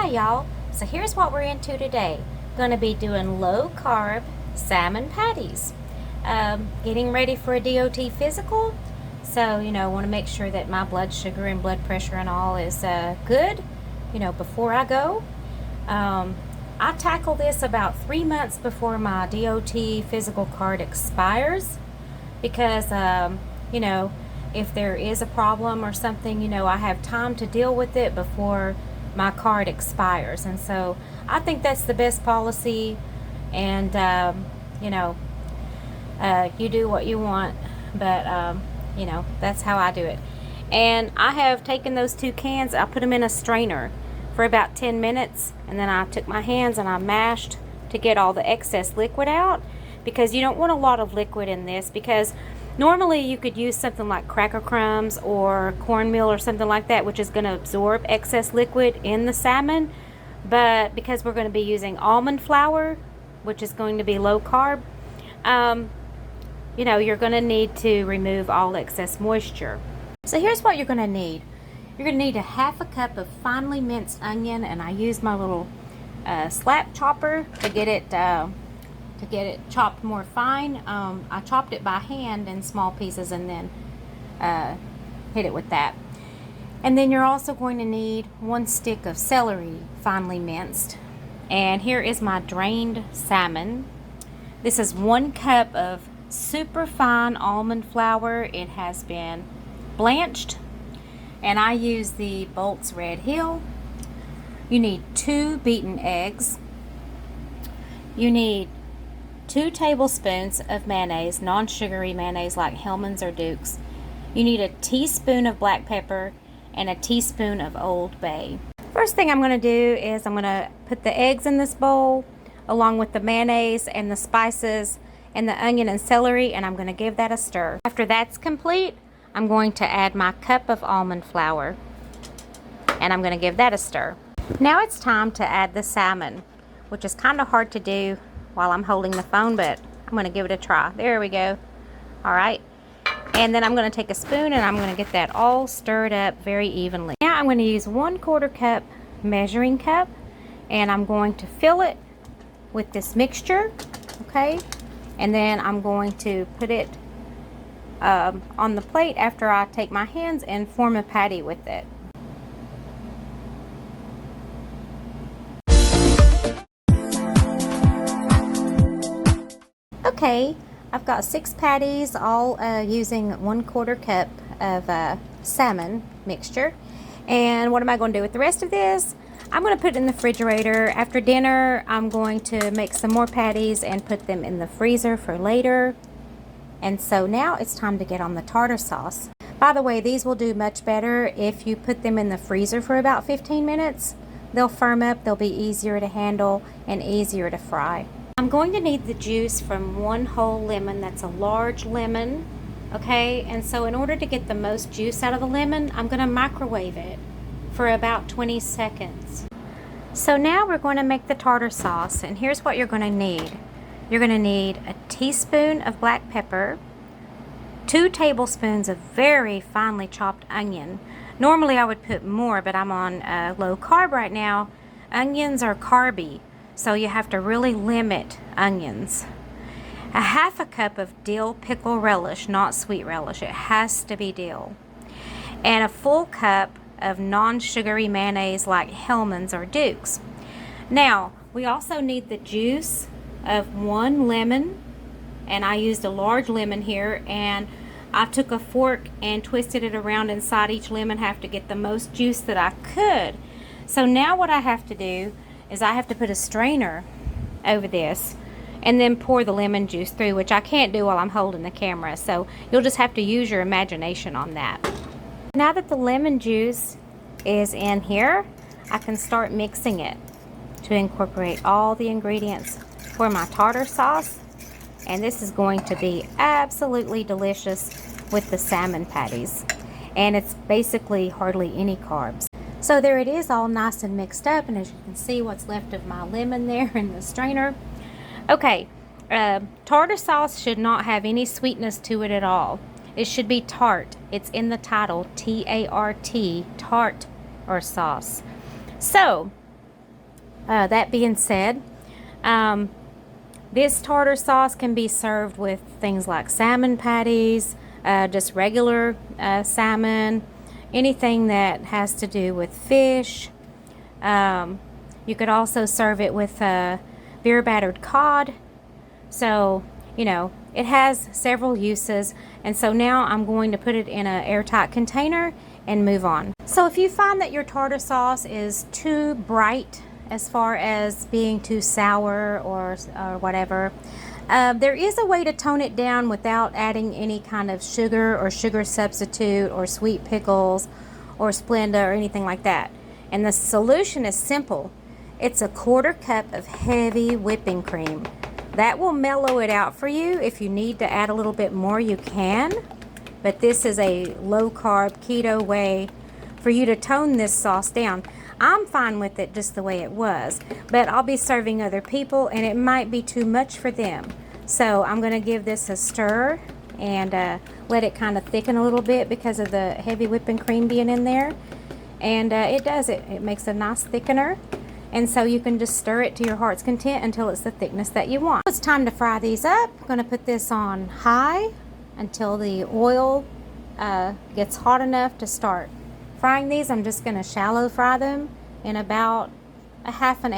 Hi y'all, so here's what we're into today. Going to be doing low carb salmon patties. Getting ready for a DOT physical, so want to make sure that my blood sugar and blood pressure and all is good, before I go. I tackle this about 3 months before my DOT physical card expires because, if there is a problem or something, I have time to deal with it before my card expires. And so I think that's the best policy, and you do what you want, but that's how I do it. And I have taken those 2 cans, I put them in a strainer for about 10 minutes, and then I took my hands and I mashed to get all the excess liquid out, because you don't want a lot of liquid in this, because normally you could use something like cracker crumbs or cornmeal or something like that, which is going to absorb excess liquid in the salmon. But because we're going to be using almond flour, which is going to be low carb, you're going to need to remove all excess moisture. So here's what you're going to need. You're going to need a half a cup of finely minced onion, and I used my little slap chopper to get it chopped more fine. I chopped it by hand in small pieces and then hit it with that. And then you're also going to need 1 stick of celery, finely minced. And here is my drained salmon. This is 1 cup of super fine almond flour. It has been blanched, and I use the Bolt's Red Hill. You need 2 beaten eggs. You need 2 tablespoons of mayonnaise, non-sugary mayonnaise like Hellmann's or Duke's. You need a teaspoon of black pepper and a teaspoon of Old Bay. First thing I'm going to do is I'm going to put the eggs in this bowl along with the mayonnaise and the spices and the onion and celery, and I'm going to give that a stir. After that's complete, I'm going to add my cup of almond flour, and I'm going to give that a stir. Now it's time to add the salmon, which is kind of hard to do while I'm holding the phone, but I'm going to give it a try. There we go. All right. And then I'm going to take a spoon and I'm going to get that all stirred up very evenly. Now I'm going to use 1/4 cup measuring cup, and I'm going to fill it with this mixture, okay? And then I'm going to put it on the plate after I take my hands and form a patty with it. Okay, I've got 6 patties, all using 1/4 cup of salmon mixture. And what am I going to do with the rest of this? I'm going to put it in the refrigerator. After dinner, I'm going to make some more patties and put them in the freezer for later. And so now it's time to get on the tartar sauce. By the way, these will do much better if you put them in the freezer for about 15 minutes. They'll firm up, they'll be easier to handle and easier to fry. I'm going to need the juice from 1 whole lemon. That's a large lemon, okay? And so in order to get the most juice out of the lemon, I'm going to microwave it for about 20 seconds. So now we're going to make the tartar sauce, and here's what you're going to need. You're going to need a teaspoon of black pepper, 2 tablespoons of very finely chopped onion. Normally I would put more, but I'm on low carb right now. Onions are carby, so you have to really limit onions. A half a cup of dill pickle relish, not sweet relish. It has to be dill. And a full cup of non-sugary mayonnaise like Hellmann's or Duke's. Now, we also need the juice of 1 lemon, and I used a large lemon here, and I took a fork and twisted it around inside each lemon, have to get the most juice that I could. So now what I have to do is I have to put a strainer over this and then pour the lemon juice through, which I can't do while I'm holding the camera, so you'll just have to use your imagination on that. Now that the lemon juice is in here, I can start mixing it to incorporate all the ingredients for my tartar sauce, and this is going to be absolutely delicious with the salmon patties, and it's basically hardly any carbs. So there it is, all nice and mixed up, and as you can see what's left of my lemon there in the strainer. Okay, tartar sauce should not have any sweetness to it at all. It should be tart. It's in the title, T-A-R-T, tart or sauce. So That being said, this tartar sauce can be served with things like salmon patties, just regular salmon, anything that has to do with fish. You could also serve it with beer battered cod. So, you know, it has several uses. And so now I'm going to put it in an airtight container and move on. So if you find that your tartar sauce is too bright as far as being too sour or whatever, there is a way to tone it down without adding any kind of sugar or sugar substitute or sweet pickles or Splenda or anything like that. And the solution is simple. It's a 1/4 cup of heavy whipping cream. That will mellow it out for you. If you need to add a little bit more, you can. But this is a low-carb, keto way for you to tone this sauce down. I'm fine with it just the way it was, but I'll be serving other people, and it might be too much for them. So I'm going to give this a stir and let it kind of thicken a little bit because of the heavy whipping cream being in there. And it does it. It makes a nice thickener. And so you can just stir it to your heart's content until it's the thickness that you want. It's time to fry these up. I'm going to put this on high until the oil gets hot enough to start frying these. I'm just going to shallow fry them in about a half an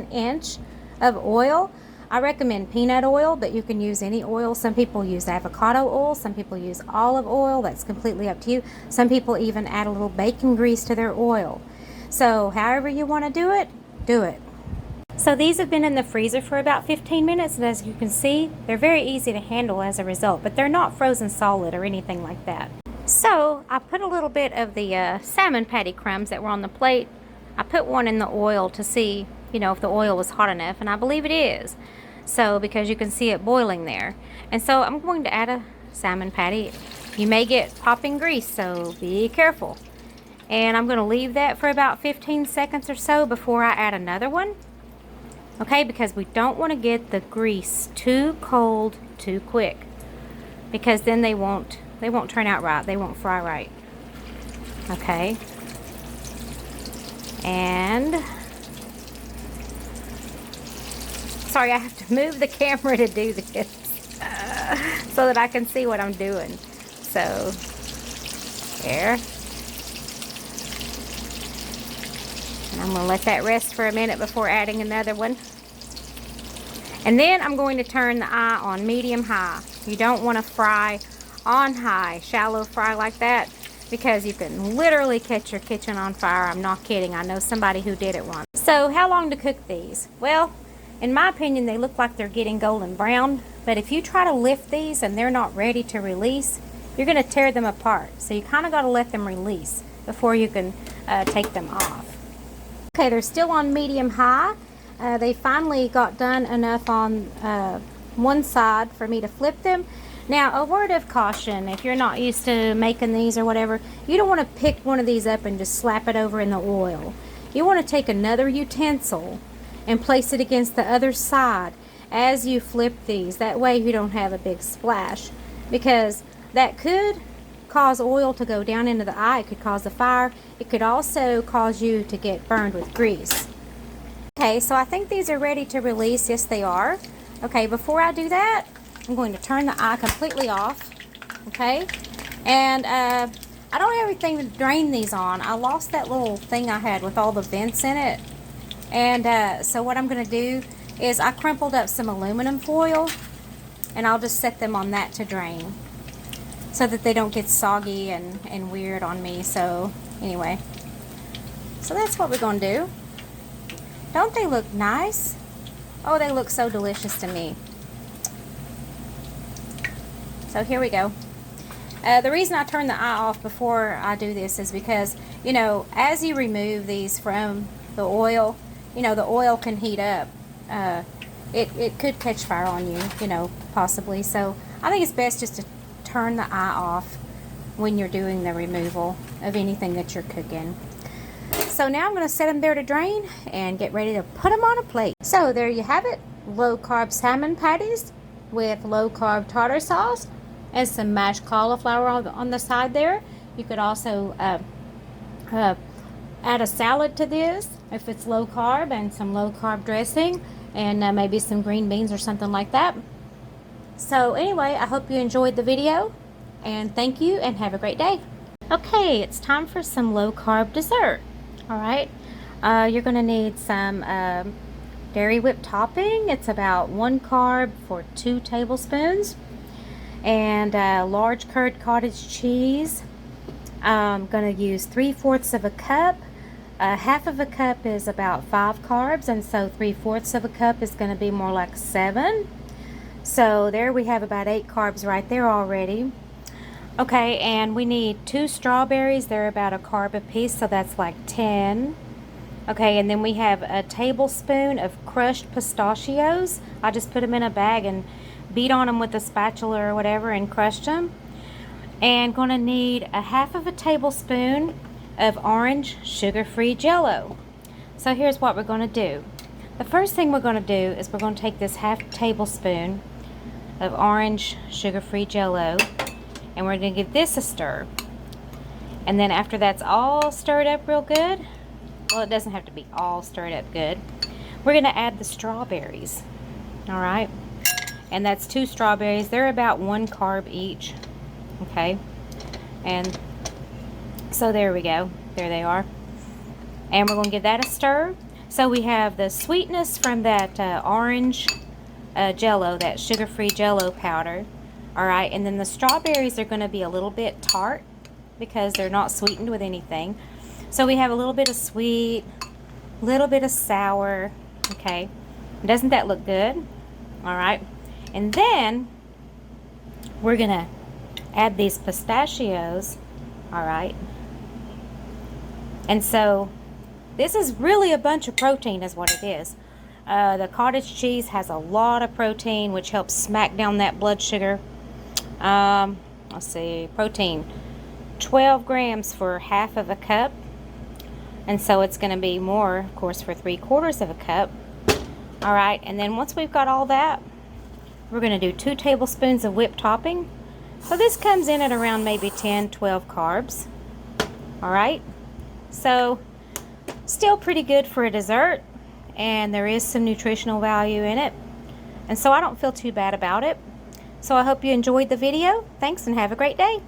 inch of oil. I recommend peanut oil, but you can use any oil. Some people use avocado oil. Some people use olive oil. That's completely up to you. Some people even add a little bacon grease to their oil. So however you want to do it, do it. So these have been in the freezer for about 15 minutes, and as you can see, they're very easy to handle as a result, but they're not frozen solid or anything like that. So I put a little bit of the salmon patty crumbs that were on the plate. I put one in the oil to see, you know, if the oil was hot enough, and I believe it is. So because you can see it boiling there. And so I'm going to add a salmon patty. You may get popping grease, so be careful. And I'm going to leave that for about 15 seconds or so before I add another one. Okay, because we don't want to get the grease too cold too quick, because then they won't turn out right. They won't fry right. Okay. And sorry, I have to move the camera to do this so that I can see what I'm doing. So there. And I'm going to let that rest for a minute before adding another one. And then I'm going to turn the eye on medium-high. You don't want to fry on high, shallow fry like that, because you can literally catch your kitchen on fire. I'm not kidding. I know somebody who did it once. So how long to cook these? Well, in my opinion, they look like they're getting golden brown. But if you try to lift these and they're not ready to release, you're going to tear them apart. So you kind of got to let them release before you can take them off. Okay, they're still on medium-high. They finally got done enough on one side for me to flip them. Now, a word of caution, if you're not used to making these or whatever, you don't want to pick one of these up and just slap it over in the oil. You want to take another utensil and place it against the other side as you flip these. That way you don't have a big splash, because that could cause oil to go down into the eye. It could cause a fire. It could also cause you to get burned with grease. Okay, so I think these are ready to release. Yes, they are. Okay, before I do that, I'm going to turn the eye completely off. Okay, and I don't have anything to drain these on. I lost that little thing I had with all the vents in it. And so what I'm going to do is I crumpled up some aluminum foil, and I'll just set them on that to drain, so that they don't get soggy and weird on me. So anyway, so that's what we're going to do. Don't they look nice? Oh, they look so delicious to me. So here we go. The reason I turn the eye off before I do this is because, you know, as you remove these from the oil, you know, the oil can heat up. It could catch fire on you, you know, possibly. So I think it's best just to turn the eye off when you're doing the removal of anything that you're cooking. So now I'm going to set them there to drain and get ready to put them on a plate. So there you have it. Low carb salmon patties with low carb tartar sauce and some mashed cauliflower on the side there. You could also add a salad to this if it's low carb, and some low carb dressing, and maybe some green beans or something like that. So anyway, I hope you enjoyed the video, and thank you, and have a great day. Okay, it's time for some low carb dessert. All right, you're going to need some dairy whipped topping. It's about 1 carb for 2 tablespoons, and large curd cottage cheese. I'm going to use 3/4 of a cup. Half of a cup is about 5 carbs, and so 3/4 of a cup is going to be more like 7. So there we have about 8 carbs right there already. Okay, and we need 2 strawberries. They're about a carb a piece, so that's like 10. Okay, and then we have a tablespoon of crushed pistachios. I just put them in a bag and beat on them with a spatula or whatever and crushed them. And going to need a half of a tablespoon of orange sugar-free Jello. So here's what we're going to do. The first thing we're going to do is we're going to take this half tablespoon of orange sugar-free Jello, and we're going to give this a stir. And then after that's all stirred up real good, well, it doesn't have to be all stirred up good, we're going to add the strawberries. All right, and that's 2 strawberries. They're about 1 carb each. Okay, and so there we go, there they are, and we're going to give that a stir. So we have the sweetness from that orange Jello, that sugar-free Jello powder. All right, and then the strawberries are going to be a little bit tart because they're not sweetened with anything. So we have a little bit of sweet, a little bit of sour. Okay, doesn't that look good? All right, and then we're going to add these pistachios. All right, and so this is really a bunch of protein is what it is. The cottage cheese has a lot of protein, which helps smack down that blood sugar. Let's see, protein, 12 grams for half of a cup. And so it's going to be more, of course, for 3/4 of a cup. All right, and then once we've got all that, we're going to do 2 tablespoons of whipped topping. So this comes in at around maybe 10, 12 carbs. All right, so still pretty good for a dessert, and there is some nutritional value in it, and so I don't feel too bad about it. So I hope you enjoyed the video. Thanks, and have a great day.